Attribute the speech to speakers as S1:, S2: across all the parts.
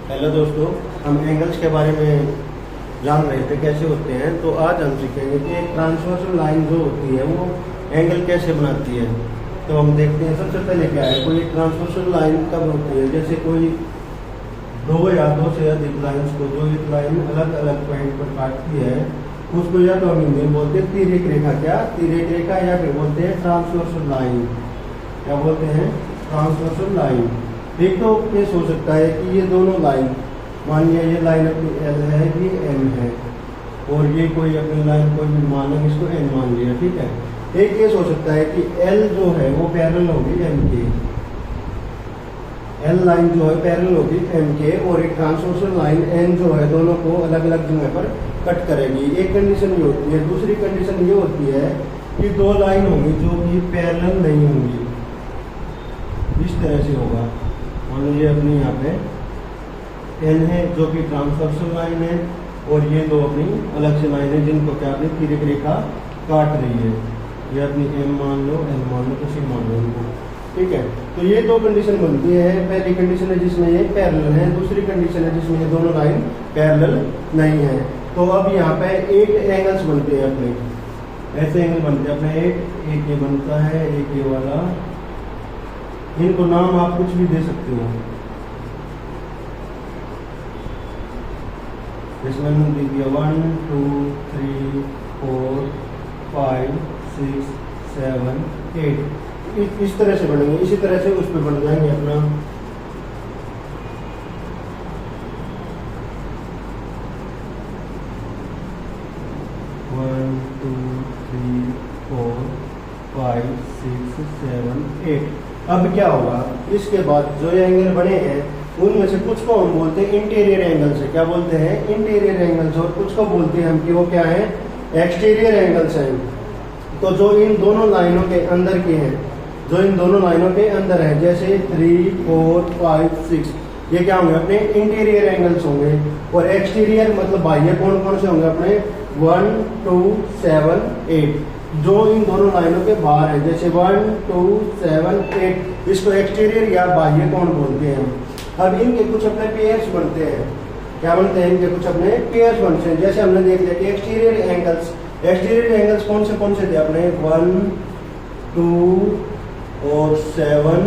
S1: Hello दोस्तों, हम angles के बारे में जान रहे थे कैसे होते हैं। तो आज हम सीखेंगे कि एक ट्रांसवर्सल लाइन जो होती है वो एंगल कैसे बनाती है। तो हम देखते हैं सबसे पहले क्या है, कोई ट्रांसवर्सल लाइन कब होती है। जैसे कोई दो या दो से अधिक लाइन्स को जो एक लाइन अलग अलग पॉइंट पर काटती है उसको या तो हम हिंदी में बोलते हैं तिर्यक रेखा, क्या तिर्यक रेखा, या फिर बोलते हैं ट्रांसवर्सल लाइन। क्या बोलते हैं? Transversal line. एक तो केस हो सकता है कि ये दोनों लाइन, मान लिया ये लाइन अपनी एल है, ये एम है, और ये कोई अपनी लाइन कोई भी मान लेंगे, इसको एन मान लिया, ठीक है। एक केस हो सकता है कि एल जो है वो पैरेलल होगी एम के, एल लाइन जो है पैरेलल होगी एम के, और एक ट्रांसवर्सल लाइन एन जो है दोनों को अलग अलग जगह पर कट करेगी। एक कंडीशन ये होती है। दूसरी कंडीशन ये होती है कि दो लाइन होंगी जो कि पैरेलल नहीं होंगी। इस तरह से होगा, मान लीजिए अपनी यहाँ पे एन है जो कि ट्रांसवर्सल लाइन है, और ये दो अपनी अलग से लाइन है जिनको क्या अपनी तिर्यक रेखा काट रही है। ये अपनी एम मान लो, एन मान लो, किसी मान लो इनको, ठीक है। तो ये दो कंडीशन बनती है। पहली कंडीशन है जिसमें ये पैरेलल है, दूसरी कंडीशन है जिसमें ये दोनों लाइन पैरेलल नहीं है। तो अब यहाँ पे 8 एंगल्स बनते हैं अपने, ऐसे एंगल बनते हैं अपने 8। एक ये बनता है, एक ये वाला, इनको नाम आप कुछ भी दे सकते हो। इसमें हमने दे दिया 1 2 3 4 5 6 7 8। इस तरह से बनेंगे, इसी तरह से उस पर बन जाएंगे अपना। One two three four 5 6 7 8। अब क्या होगा, इसके बाद जो एंगल बने हैं उनमें से कुछ को हम बोलते हैं इंटीरियर एंगल्स है। क्या बोलते हैं? Interior angles. और कुछ को बोलते हैं हम कि वो क्या है, एक्सटीरियर एंगल्स हैं। तो जो इन दोनों लाइनों के अंदर के हैं, जो इन दोनों लाइनों के अंदर है, जैसे 3 4 5 6, ये क्या होंगे अपने इंटीरियर एंगल्स होंगे। और एक्सटीरियर मतलब बाह्य कौन कौन से होंगे अपने 1 2 7 8, जो इन दोनों लाइनों के बाहर है, जैसे 1 2 7 8, इसको एक्सटीरियर या बाह्य कोण बोलते हैं। अब इनके कुछ अपने पेयर्स बनते हैं। क्या बनते हैं? इनके कुछ अपने पेयर्स बनते हैं। जैसे हमने देख लिया कि एक्सटीरियर एंगल्स कौन से थे अपने 1 2 और 7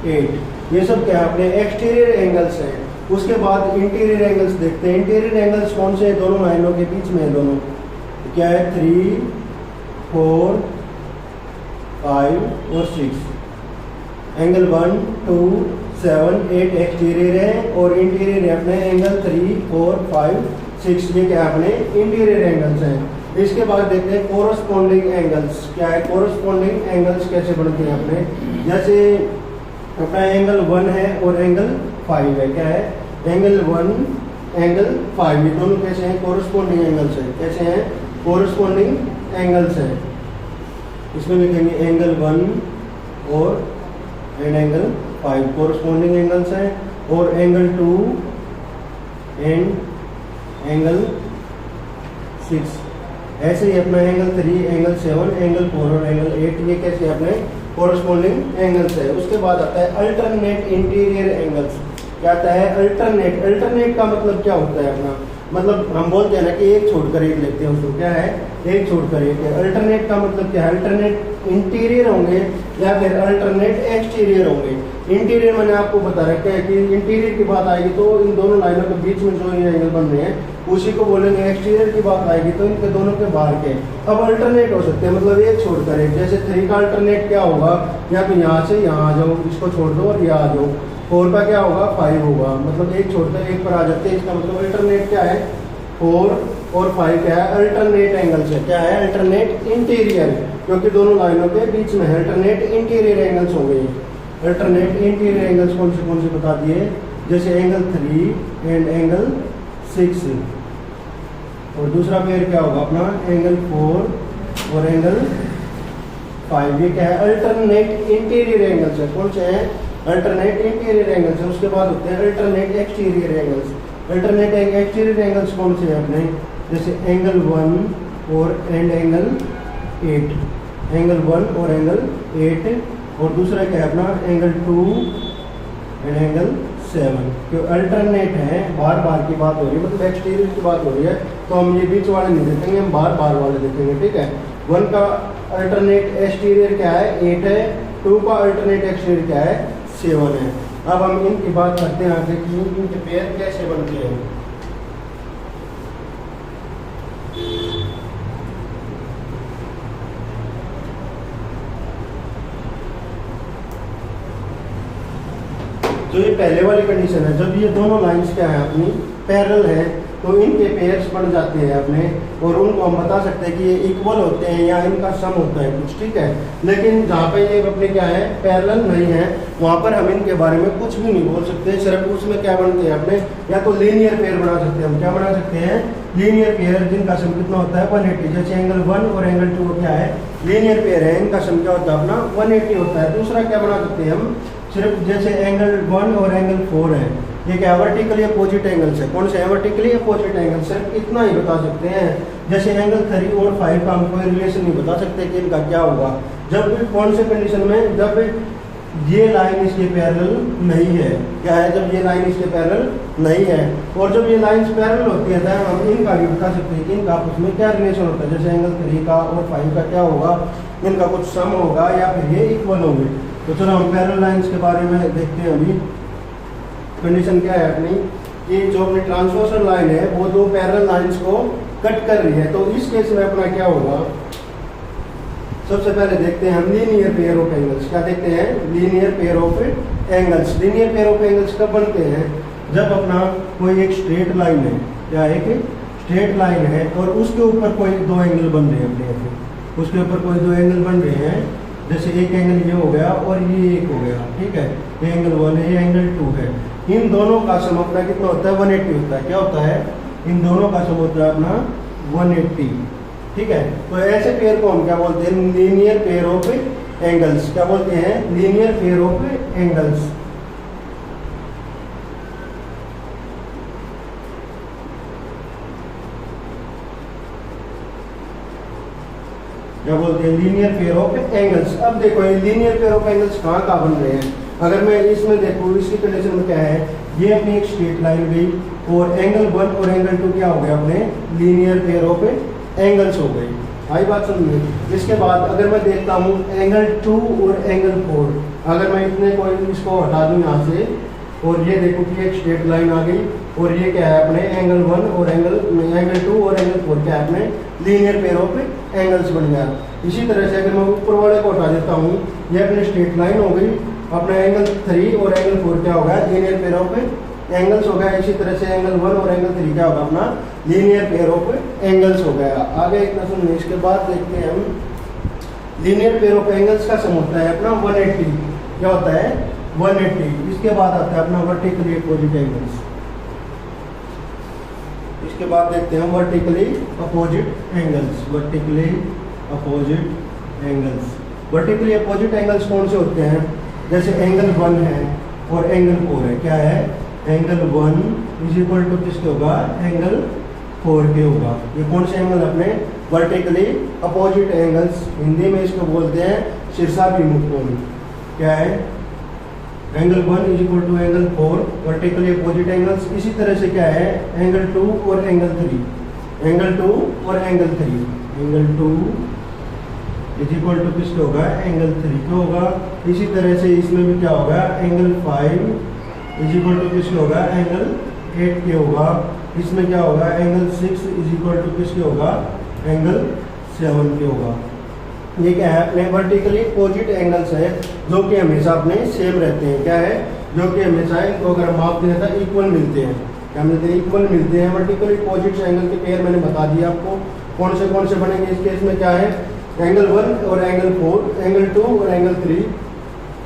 S1: 8, ये सब क्या अपने एक्सटीरियर एंगल्स हैं। उसके बाद इंटीरियर एंगल्स देखते हैं। इंटीरियर एंगल्स कौन से? दोनों लाइनों के बीच में है, दोनों क्या है 3 4 5 और 6। एंगल 1 2 7 8 एक्सटीरियर है, और इंटीरियर है अपने एंगल 3 4 5 6, ये क्या अपने इंटीरियर एंगल्स हैं। इसके बाद देखते हैं कोरस्पॉन्डिंग एंगल्स। क्या है कोरस्पॉन्डिंग एंगल्स? कैसे बनते हैं अपने, जैसे अपना एंगल 1 है और एंगल 5 है। क्या है? एंगल 1 एंगल 5, ये दोनों कैसे हैं? कोरस्पॉन्डिंग एंगल्स हैं। कैसे हैं? कोरस्पॉन्डिंग एंगल्स है। इसमें लिखेंगे एंगल 1 और एंगल 5 कोरस्पॉन्डिंग एंगल्स है, और एंगल 2 एंड एंगल 6। ऐसे ही अपना एंगल 3 एंगल 7 एंगल 4 और एंगल 8, ये कैसे अपने कोरस्पॉन्डिंग एंगल्स है। उसके बाद आता है अल्टरनेट इंटीरियर एंगल्स। क्या आता है? अल्टरनेट का मतलब क्या होता है अपना, मतलब हम बोलते हैं ना कि एक छोड़कर एक लेते हैं उसको, क्या है एक छोड़कर एक है। अल्टरनेट का मतलब क्या है? अल्टरनेट इंटीरियर होंगे या फिर अल्टरनेट एक्सटीरियर होंगे। इंटीरियर मैंने आपको बता रखा है कि इंटीरियर की बात आएगी तो इन दोनों लाइनों के बीच में जो ये एंगल बन रहे हैं उसी को बोलेंगे। एक्सटीरियर की बात आएगी तो इनके दोनों के बाहर के। अब अल्टरनेट हो सकते हैं, मतलब एक छोड़कर एक। जैसे 3 का अल्टरनेट क्या होगा, या तो यहाँ से यहाँ आ जाओ, इसको छोड़ दो और यहाँ आ जाओ। 4 का क्या होगा? 5 होगा, मतलब एक छोड़कर एक पर आ जाते हैं। इसका मतलब अल्टरनेट क्या है? 4 और 5 क्या है? अल्टरनेट एंगल्स है। क्या है? अल्टरनेट इंटीरियर, क्योंकि दोनों लाइनों के बीच में अल्टरनेट इंटीरियर एंगल्स हो गए। अल्टरनेट इंटीरियर एंगल्स कौन से बता दिए, जैसे एंगल 3 एंड एंगल 6। और दूसरा पेयर क्या होगा अपना एंगल 4 और एंगल 5, ये क्या है? अल्टरनेट इंटीरियर एंगल्स है। कौन से हैं? अल्टरनेट इंटीरियर एंगल्स है। उसके बाद होते हैं alternate exterior angles. Alternate exterior angles कौन से हैं अपने, जैसे एंगल 1 और एंगल 8, एंगल 1 और एंगल 8। और दूसरा क्या है अपना एंगल 2 एंड एंगल 7। जो अल्टरनेट है, बार बार की बात हो रही है, मतलब एक्सटीरियर की बात हो रही है, तो हम ये बीच वाले नहीं देखेंगे, हम बार बार वाले देखेंगे, ठीक है। 1 का अल्टरनेट एक्सटीरियर क्या है, 8 है। 2 का अल्टरनेट एक्सटीरियर क्या है, 7 है। अब हम इनकी बात करते हैं आगे कि इनके पेयर कैसे बनते हैं। जो ये पहले वाली कंडीशन है, जब ये दोनों लाइंस क्या है अपनी पैरेलल है, तो इनके पेयर्स बन जाते हैं अपने, और उनको हम बता सकते हैं कि ये इक्वल होते हैं या इनका सम होता है कुछ, ठीक है। लेकिन जहाँ पे ये अपने क्या है, पैरेलल नहीं है, वहाँ पर हम इनके बारे में कुछ भी नहीं बोल सकते। सिर्फ उसमें क्या बनते हैं अपने, या तो लीनियर पेयर बना सकते हैं हम, क्या बना सकते हैं, लीनियर पेयर, जिनका सम कितना होता है 180। जैसे एंगल 1 और एंगल 2 क्या है, लीनियर पेयर है, इनका सम क्या होता है अपना 180 होता है। दूसरा क्या बना सकते हैं हम, सिर्फ जैसे एंगल 1 और एंगल 4 है, ये क्या वर्टिकली अपोजिट एंगल्स है। कौन से है वर्टिकली अपोजिट एंगल, सिर्फ इतना ही बता सकते हैं। जैसे एंगल 3 और 5 का हम कोई रिलेशन नहीं बता सकते कि इनका क्या होगा। जब भी कौन से कंडीशन में, जब ये लाइन इसके पैरेलल नहीं है, क्या है, जब ये लाइन इसके पैरेलल नहीं है, और जब ये लाइंस पैरेलल होती है तो हम इनका भी बता सकते हैं कि इनका आपस में क्या रिलेशन होता है। जैसे एंगल 3 का और 5 का क्या होगा, इनका कुछ सम होगा या फिर ये इक्वल होंगे। तो चलो हम पैरेलल लाइंस के बारे में देखते हैं। अभी कंडीशन क्या है अपनी, कि जो अपनी ट्रांसवर्सल लाइन है वो दो पैरेलल लाइंस को कट कर रही है, तो इस केस में अपना क्या होगा। सबसे पहले देखते हैं हम लीनियर पेयर ऑफ एंगल्स। क्या देखते हैं, linear pair of angles. Linear pair of angles कब बनते हैं, जब अपना कोई एक स्ट्रेट लाइन है, या एक स्ट्रेट लाइन है और उसके ऊपर कोई दो एंगल बन रहे हैं अपने, उसके ऊपर कोई दो एंगल बन रहे हैं। जैसे एक एंगल ये हो गया और ये एक हो गया, ठीक है, ये एंगल 1 है, ये एंगल 2 है। इन दोनों का सम अपना कितना होता है, 180 होता है। क्या होता है, इन दोनों का सम होता है अपना 180, ठीक है। तो ऐसे पेयर को हम क्या बोलते हैं, लीनियर पेयर ऑफ एंगल्स। क्या बोलते हैं, लीनियर पेयर ऑफ एंगल्स। क्या बोलते हैं, लीनियर पेयर ऑफ एंगल्स। अब देखो ये लीनियर पेयर ऑफ एंगल्स कहाँ कहाँ बन रहे हैं। अगर मैं इसमें देखूँ, इसकी कंडीशन में क्या है, ये अपनी एक स्ट्रेट लाइन गई और एंगल 1 और एंगल 2 क्या हो गए अपने लीनियर पेयर ऑफ एंगल्स हो गई। आई बात समझ में। इसके बाद अगर मैं देखता हूँ एंगल 2 और एंगल 4, अगर मैं इतने को इसको हटा दूँ यहाँ से, और ये देखो कि एक स्ट्रेट लाइन आ गई, और ये क्या है अपने एंगल 1 और एंगल 2 और एंगल 4 क्या है अपने लीनियर पेयर ऑफ एंगल्स बन गया। इसी तरह से अगर मैं ऊपर वाले को हटा देता हूँ, ये अपनी स्ट्रेट लाइन हो गई, अपना एंगल 3 और एंगल 4 क्या हो गया, लीनियर पेयर ऑफ एंगल्स हो गया। इसी तरह से एंगल 1 और एंगल 3 क्या होगा अपना लीनियर पेयर ऑफ एंगल्स हो गया। आगे इतना सुनिए। इसके बाद देखते हैं हम लीनियर पेयर ऑफ एंगल्स का सम होता है अपना 180। क्या होता है, 180। इसके बाद आता है अपना वर्टिकली अपोजिट एंगल्स। इसके बाद देखते हैं vertically opposite angles. Vertically opposite angles. Vertically opposite angles कौन से होते हैं, जैसे एंगल 1 है और एंगल 4 है। क्या है, एंगल 1 इज इक्वल टू किसके होगा, एंगल 4 के होगा। ये कौन से एंगल अपने वर्टिकली अपोजिट एंगल्स, हिंदी में इसको बोलते हैं शीर्षाभिमुख कोण। क्या है, angle 1 is equal to angle 4, vertically opposite angles. इसी तरह से क्या है, एंगल 2 और एंगल 3, एंगल 2 और angle 3, angle 2 is equal to किसके होगा, एंगल 3 के होगा। इसी तरह से इसमें भी क्या होगा, एंगल 5 इज इक्वल टू किसके होगा, एंगल 8 के होगा। इसमें क्या होगा, एंगल 6 इज इक्वल टू किसके होगा, एंगल 7 के होगा। ये क्या है, अपने वर्टिकली अपोजिट एंगल्स है जो कि हमेशा अपने सेम रहते हैं। क्या है, जो कि हमेशा इनको अगर माप दें तो इक्वल मिलते हैं। क्या मिलते हैं, इक्वल मिलते हैं। वर्टिकली अपोजिट एंगल के पेयर मैंने बता दिया आपको कौन से बनेंगे। इस केस में क्या है, एंगल 1 और एंगल 4, एंगल 2 और एंगल 3,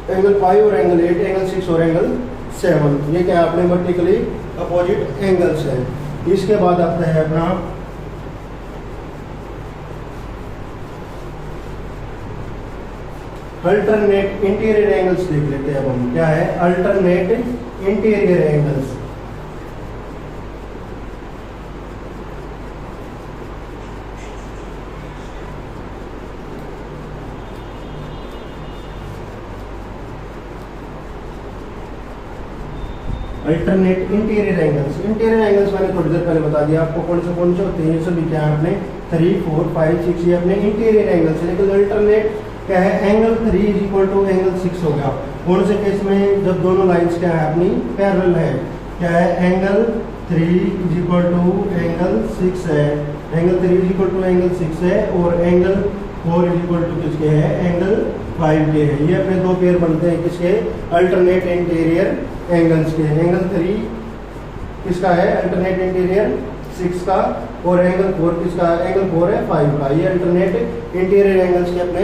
S1: एंगल 5 और एंगल 8, एंगल 6 और एंगल 7। ये क्या है, अपने वर्टिकली अपोजिट एंगल्स है। इसके बाद आता है अपना अल्टरनेट इंटीरियर एंगल्स देख लेते हैं अब हम। क्या है, alternate interior angles. Alternate interior angles. Interior angles मैंने थोड़ी देर पहले बता दिया आपको कौन से होते हैं। ये सभी क्या है अपने 3, 4, 5, 6 ये अपने इंटीरियर एंगल्स है। लेकिन अल्टरनेट क्या है, angle 3 is equal to angle 6 हो गया। कौन से केस में, जब दोनों लाइंस क्या है अपनी पैरेलल है। क्या है, angle 3 is equal to angle 6 है। Angle 3 is equal to angle 6 है और एंगल 4 इज इक्वल टू किसके है, एंगल 5 के है। ये अपने दो पेयर बनते हैं किसके, अल्टरनेट इंटीरियर एंगल्स के। एंगल 3 किसका है, अल्टरनेट इंटीरियर 6 का, और एंगल 4 किसका, एंगल 4 है 5 का। ये अल्टरनेट इंटीरियर एंगल्स के अपने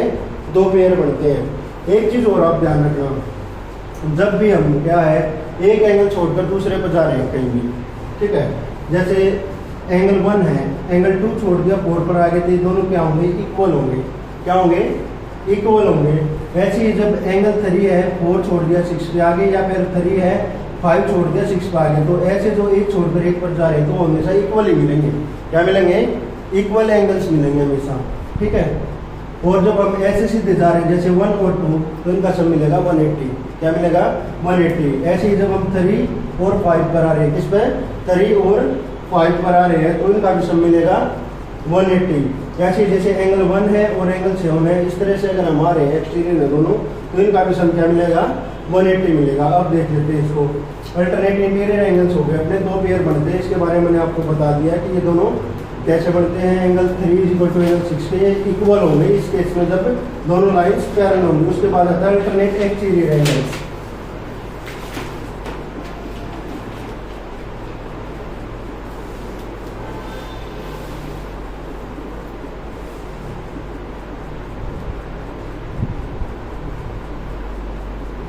S1: दो पेयर बनते हैं। एक चीज और आप ध्यान रखना, जब भी हम क्या है एक एंगल छोड़कर दूसरे पर जा रहे हैं कहीं भी, ठीक है, जैसे एंगल 1 है, एंगल 2 छोड़ दिया 4 पर आ गए, तो ये दोनों क्या होंगे, इक्वल होंगे। क्या होंगे, इक्वल होंगे। ऐसे ही जब एंगल 3 है, 4 छोड़ दिया 6 पे आ गए, या फिर 3 है 5 छोड़ दिया 6 पे आ गए, तो ऐसे जो एक छोड़कर एक पर जा रहे हैं तो हमेशा इक्वल ही मिलेंगे। क्या मिलेंगे, इक्वल एंगल्स मिलेंगे हमेशा, ठीक है। और जब हम ऐसे सीधे जा रहे हैं जैसे 1 और 2, तो इनका सम मिलेगा 180। क्या मिलेगा, 180। ऐसे ही जब हम 3 और 5 पर आ रहे हैं, किस पे, 3 और 5 पर आ रहे हैं, तो इनका भी सम मिलेगा 180। ऐसे ही जैसे एंगल 1 है और एंगल 7 है, इस तरह से अगर हम आ रहे हैं एक्सटीरियर में दोनों, तो इनका भी सम क्या मिलेगा, 180 मिलेगा। अब देख लेते हैं इसको। अल्टरनेट इंटीरियर एंगल्स हो गए अपने दो पेयर बनते हैं। इसके बारे में मैंने आपको बता दिया कि ये दोनों कैसे बनते हैं। Angle 3 is equal to angle 6 के इक्वल होंगे इस केस में जब दोनों लाइंस पैरेलल होंगी। उसके बाद आता है alternate exterior angles.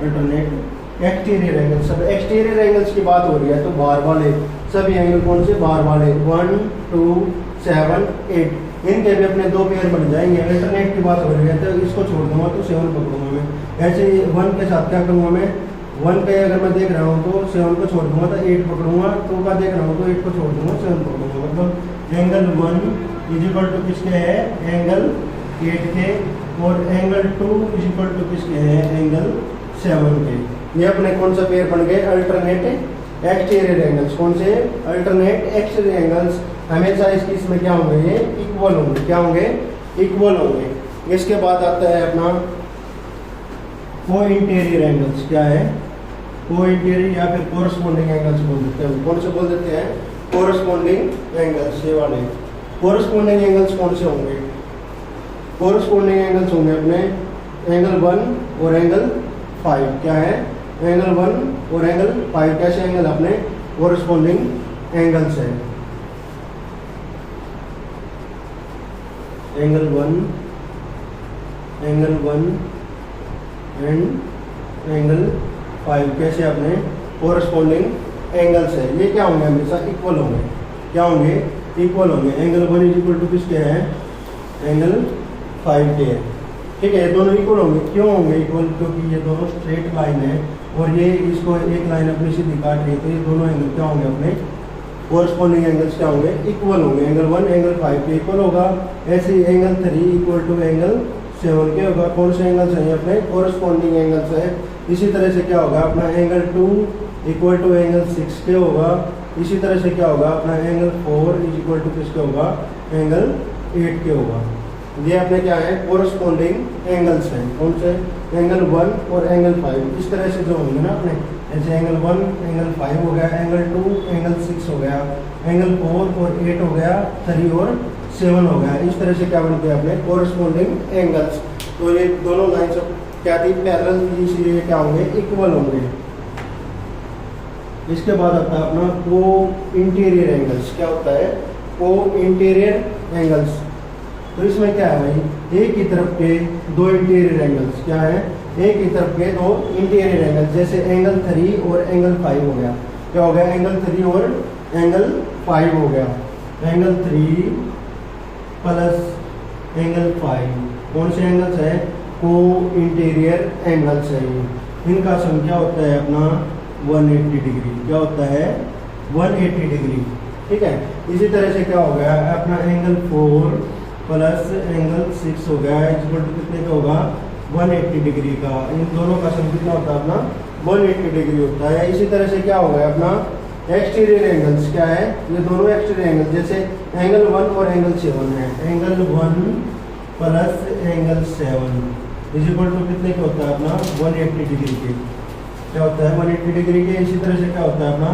S1: Alternate exterior angle, सब एक्सटीरियर एंगल्स की बात हो रही है तो बाहर वाले सभी एंगल कौन से, बाहर वाले 1, 2, 7, 8, इनके भी अपने दो पेयर बन जाएंगे। अल्टरनेट की बात हो रही है तो इसको छोड़ दूंगा तो 7 पकड़ूंगा मैं। ऐसे 1 के साथ क्या करूँगा मैं, 1 पे अगर मैं देख रहा हूँ तो 7 को छोड़ दूंगा तो 8 पकड़ूंगा, 2 का देख रहा हूँ तो 8 को छोड़ दूंगा 7 पकड़ूंगा। मतलब एंगल 1 इज इक्वल टू किसके है, एंगल 8 के, और एंगल 2 इज इक्वल टू किसके है, एंगल 7 के। ये अपने कौन सा पेयर बन गए, अल्टरनेट एक्सटीरियर एंगल्स। कौन से, अल्टरनेट एक्सटीरियर एंगल्स। हमेशा इसमें क्या होंगे, ये इक्वल होंगे। क्या होंगे, इक्वल होंगे। इसके बाद आता है अपना को इंटीरियर एंगल्स। क्या है, को इंटीरियर या फिर कोरस्पॉन्डिंग एंगल्स बोल देते हैं। कौन से बोल देते हैं, कोरस्पॉन्डिंग एंगल्स। ये वाले कोरस्पॉन्डिंग एंगल्स कौन से होंगे, कोरस्पॉन्डिंग एंगल्स होंगे अपने एंगल 1 और एंगल 5। क्या है, एंगल 1 और एंगल 5 कैसे एंगल अपने कोरस्पॉन्डिंग एंगल्स है। एंगल 1 एंड एंगल 5 कैसे अपने कोरस्पॉन्डिंग एंगल्स है। ये क्या होंगे, हमेशा इक्वल होंगे। क्या होंगे, इक्वल होंगे। एंगल 1 इज इक्वल टू किसके है, एंगल 5 के है, ठीक है। ये दोनों इक्वल होंगे। क्यों होंगे इक्वल, क्योंकि ये दोनों स्ट्रेट लाइन है और ये इसको एक लाइन अपनी सीधी काट रही है, तो ये दोनों एंगल क्या होंगे, अपने कोरस्पॉन्डिंग एंगल्स क्या होंगे, इक्वल होंगे। एंगल 1 एंगल 5 के इक्वल होगा। ऐसे ही एंगल 3 इक्वल टू एंगल 7 के होगा। कौन से एंगल्स हैं, अपने कोरस्पॉन्डिंग एंगल्स है। इसी तरह से क्या होगा, अपना एंगल 2 इक्वल टू एंगल 6 के होगा। इसी तरह से क्या होगा, अपना एंगल 4 इज इक्वल टू किसके होगा, एंगल 8 के होगा। ये अपने क्या है, कोरस्पॉन्डिंग एंगल्स हैं। कौन से, एंगल 1 और एंगल 5। इस तरह से जो होंगे ना अपने, जैसे एंगल 1 एंगल 5 हो गया, एंगल 2 एंगल 6 हो गया, एंगल 4 और 8 हो गया, 3 और 7 हो गया। इस तरह से क्या बनते हैं अपने कोरस्पॉन्डिंग एंगल्स। तो ये दोनों लाइन्स क्या थी, पैरेलल थी, इसलिए क्या होंगे, इक्वल होंगे। इसके बाद आता है अपना को इंटीरियर एंगल्स। क्या होता है, को इंटीरियर एंगल्स। तो इसमें क्या है भाई, एक ही तरफ के दो इंटीरियर एंगल्स। क्या है, एक ही तरफ के दो इंटीरियर एंगल्स। जैसे एंगल 3 और एंगल 5 हो गया। क्या हो गया, एंगल 3 और एंगल 5 हो गया। एंगल 3 प्लस एंगल 5 कौन से एंगल्स है, को इंटीरियर एंगल्स है। इनका सम क्या होता है अपना 180 डिग्री। क्या होता है, 180 डिग्री, ठीक है। इसी तरह से क्या हो गया, अपना एंगल 4 प्लस एंगल 6 हो गया, इक्वल टू कितने का होगा, 180 डिग्री का। इन दोनों का सम कितना होता है अपना 180 डिग्री होता है। इसी तरह से क्या होगा अपना एक्सटीरियर एंगल्स क्या है, ये दोनों एक्सटीरियर एंगल जैसे एंगल 1 और एंगल 7 है, angle 1 plus angle 7 is equal to कितने के होता है अपना 180 डिग्री के, क्या होता है 180 डिग्री के। इसी तरह से क्या होता है अपना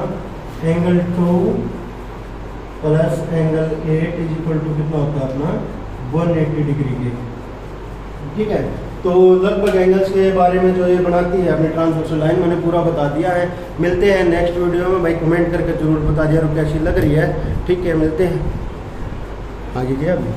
S1: angle 2 plus angle 8 is equal to कितना होता है अपना 180 डिग्री के, ठीक है। तो लगभग एंगल्स के बारे में जो ये बनाती है अपनी ट्रांसवर्सल लाइन मैंने पूरा बता दिया है। मिलते हैं नेक्स्ट वीडियो में, भाई कमेंट करके जरूर बता दिया कैसी लग रही है, ठीक है। मिलते हैं आगे क्या अभी।